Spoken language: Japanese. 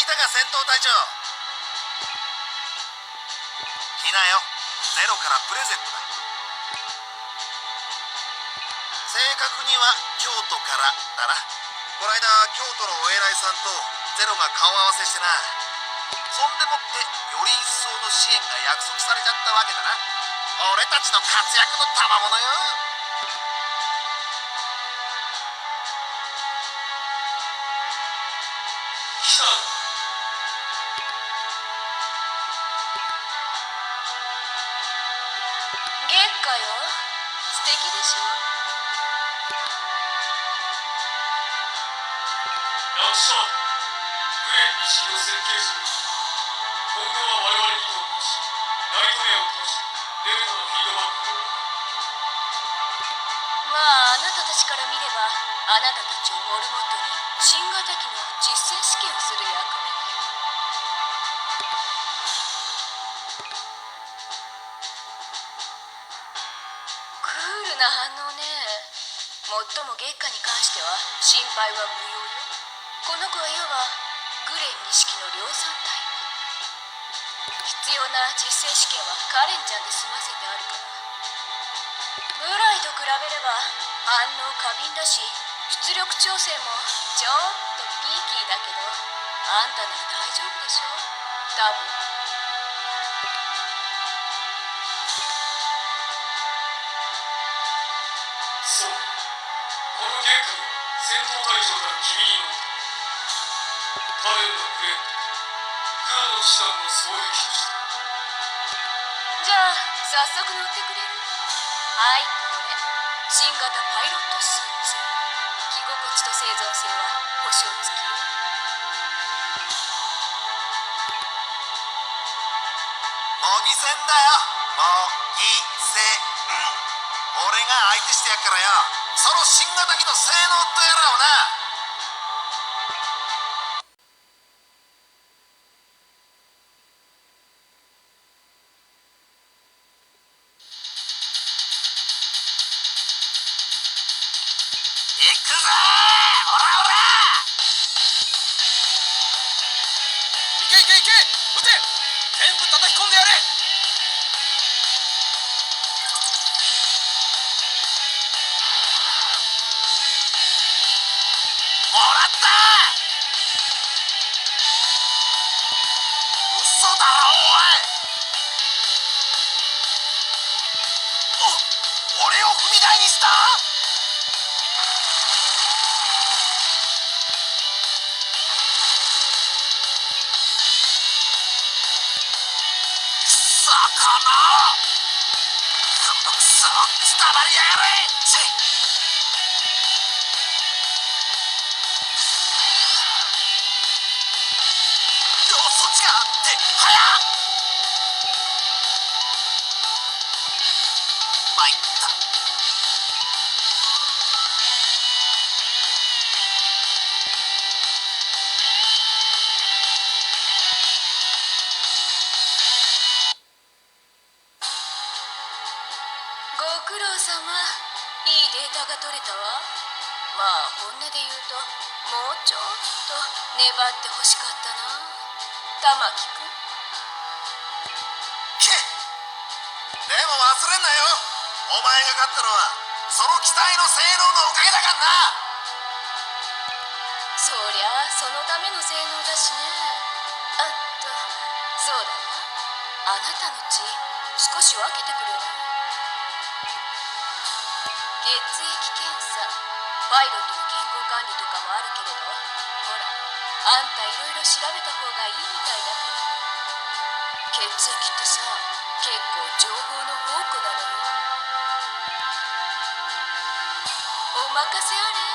いたか戦闘隊長。来なよ、ゼロからプレゼントだ。正確には京都からだな。こないだ京都のお偉いさんとゼロが顔合わせしてな。そんでもってより一層の支援が約束されちゃったわけだな。俺たちの活躍の賜物よ。来た。月下よ、素敵でしょ。役者グレン錦の設計図。今後は我々に投稿し、ナイトメアを通しデータのフィードバックを。まああなたたちから見れば、あなたたちをモルモットに新型機の実践試験をする役目ね。クールな反応ね。もっとも月下に関しては心配は無用よ。この子はいわばグレン錦の量産タイプ。必要な実践試験はカレンちゃんで済ませてあるから。ブライと比べれば反応過敏だし、出力調整もちょっとピーキーだけど、あんたなら大丈夫でしょ、多分。そう、この玄関は戦闘隊長から君に乗った。カレンのグレンと黒の騎士団の双撃とした。じゃあ早速乗ってくれる？はい、これ新型パイロットスーツ。着心地と生存性は保証付きよ。模擬戦だよ、模擬戦。俺が相手してやっからよ、その新型機の性能とやらをな。行くぞー、オラオラ。いけいけいけ、撃て、全部叩き込んでやれ。もらった。嘘だろおい。俺を踏み台にした。クソこのクソくたばりやがれ。そっちがって早っ。参った。ご苦労様。いいデータが取れたわ。まあ本音で言うと、もうちょっと粘ってほしかったな、玉木くん。けでも忘れんなよ、お前が勝ったのはその機体の性能のおかげだからな。そりゃそのための性能だしね。あとそうだわ、あなたの血少し分けてくれない？血液検査、パイロットの健康管理とかもあるけれど、ほらあんたいろいろ調べた方がいいみたいだから。血液ってさ、結構情報の宝庫なのよ。お任せあれ。